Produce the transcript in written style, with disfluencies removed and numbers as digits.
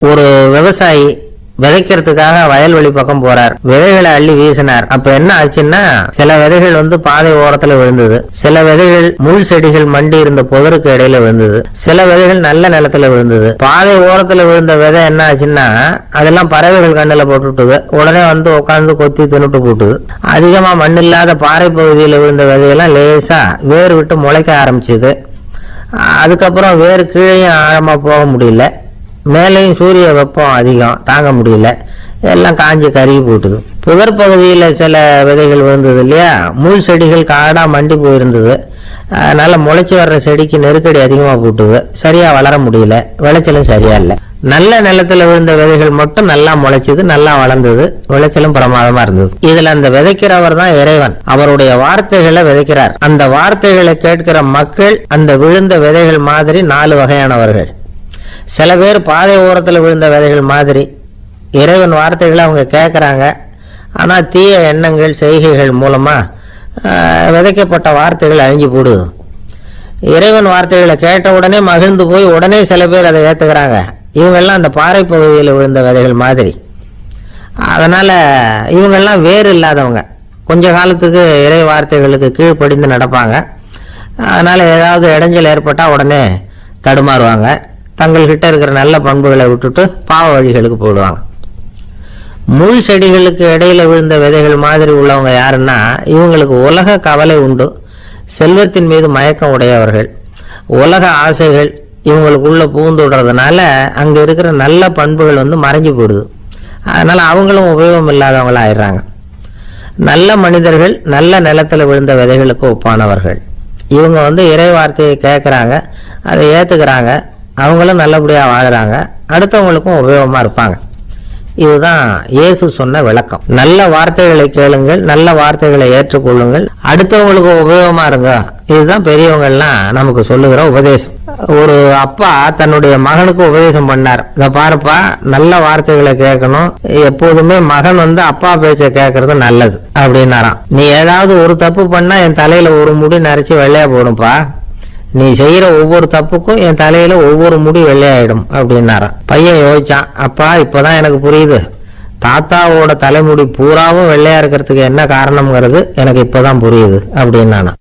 ஒரு விவசாயி விதைக்கிறதுக்காக வயல்வெளி பக்கம் போறார். விதைகளை அள்ளி வீசினார். அப்ப என்ன ஆச்சுன்னா, சில விதைகள் பாதை ஓரத்துல விழுந்தது, சில விதைகள் முள் செடிகள் மண்டி இருந்த புதருக்கு இடையில விழுந்தது, சில விதைகள் நல்ல நிலத்துல விழுந்தது. பாதை ஓரத்துல விழுந்த விதை என்ன ஆச்சுன்னா, அதெல்லாம் பறவைகள் கண்ணுல போட்டுட்டுது. உடனே உட்காந்து கொத்தி தின்னுட்டு போட்டுது. அதிகமா மண் இல்லாத பாறை பகுதியில் விழுந்த விதையெல்லாம் லேசா வேர் விட்டு முளைக்க ஆரம்பிச்சுது. அதுக்கப்புறம் வேறு கீழேயும் ஆழமா போக முடியல, மேலேயும் சூரிய வெப்பம் அதிகம் தாங்க முடியல, எல்லாம் காஞ்சி கருகி போட்டுது. புதர் பகுதியில் சில விதைகள் விழுந்தது இல்லையா, முள் செடிகள் காடா மண்டி போயிருந்தது. அதனால முளைச்சி வர்ற செடிக்கு நெருக்கடி அதிகமாக போட்டுது, சரியா வளர முடியல, விளைச்சலும் சரியா இல்லை. நல்ல நிலத்துல விழுந்த விதைகள் மட்டும் நல்லா முளைச்சது, நல்லா வளர்ந்தது, விளைச்சலும் பிரமாதமா இருந்தது. இதுல அந்த விதைக்கிறவர் தான் இறைவன். அவருடைய வார்த்தைகளை விதைக்கிறார். அந்த வார்த்தைகளை கேட்கிற மக்கள் அந்த விழுந்த விதைகள் மாதிரி 4 வகையானவர்கள். சில பேர் பாதை ஓரத்தில் விழுந்த விதைகள் மாதிரி இறைவன் வார்த்தைகளை அவங்க கேட்குறாங்க. ஆனால் தீய எண்ணங்கள் செய்கைகள் மூலமாக விதைக்கப்பட்ட வார்த்தைகள் அழிஞ்சு போடுது. இறைவன் வார்த்தைகளை கேட்ட உடனே மகிழ்ந்து போய் உடனே சில பேர் அதை ஏற்றுக்கிறாங்க. இவங்கெல்லாம் அந்த பாறை பகுதியில் விழுந்த விதைகள் மாதிரி. அதனால் இவங்கெல்லாம் வேறு இல்லாதவங்க, கொஞ்ச காலத்துக்கு இறை வார்த்தைகளுக்கு கீழ்ப்படிந்து நடப்பாங்க. அதனால் ஏதாவது இடைஞ்சல் ஏற்பட்டால் உடனே தடுமாறுவாங்க. தங்கள்கிட்ட இருக்கிற நல்ல பண்புகளை விட்டுட்டு பாவ வழிகளுக்கு போயிடுவாங்க. முள் செடிகளுக்கு இடையில விழுந்த விதைகள் மாதிரி உள்ளவங்க யாருன்னா, இவங்களுக்கு உலக கவலை உண்டு, செல்வத்தின் மீது மயக்கம் உடையவர்கள். உலக ஆசைகள் இவங்களுக்குள்ள பூந்துடுறதுனால அங்க இருக்கிற நல்ல பண்புகள் மறைஞ்சு போயிடுது. அதனால அவங்களும் உபயோகம் இல்லாதவங்களா ஆயிடுறாங்க. நல்ல மனிதர்கள் நல்ல நிலத்துல விழுந்த விதைகளுக்கு ஒப்பானவர்கள். இவங்க இறை வார்த்தையை கேட்கறாங்க, அதை ஏத்துக்கிறாங்க, அவங்களும் நல்லபடியா வாழுறாங்க, அடுத்தவங்களுக்கும் உபயோகமா இருப்பாங்க. இதுதான் இயேசு சொன்ன விளக்கம். நல்ல வார்த்தைகளை கேளுங்கள், நல்ல வார்த்தைகளை ஏற்றுக்கொள்ளுங்கள், அடுத்தவங்களுக்கு உபயோகமா இருங்க. இதுதான் பெரியவங்கள்லாம் நமக்கு சொல்லுகிற உபதேசம். ஒரு அப்பா தன்னுடைய மகனுக்கு உபதேசம் பண்ணார். இத பாருப்பா, நல்ல வார்த்தைகளை கேட்கணும், எப்போதுமே மகன் அப்பா பேச்ச கேட்கறது நல்லது அப்படின்னாராம். நீ ஏதாவது ஒரு தப்பு பண்ணா என் தலையில ஒரு முடி நரைச்சி வெள்ளையா போடும்பா, நீ செய்யற ஒவ்வொரு தப்புக்கும் என் தலையில ஒவ்வொரு முடி வெள்ளையாயிடும் அப்படின்னாராம். பையன் யோசிச்சான், அப்பா இப்பதான் எனக்கு புரியுது, தாத்தாவோட தலைமுடி பூராவும் வெள்ளையா இருக்கிறதுக்கு என்ன காரணம்ங்கிறது எனக்கு இப்பதான் புரியுது அப்படின்னானா.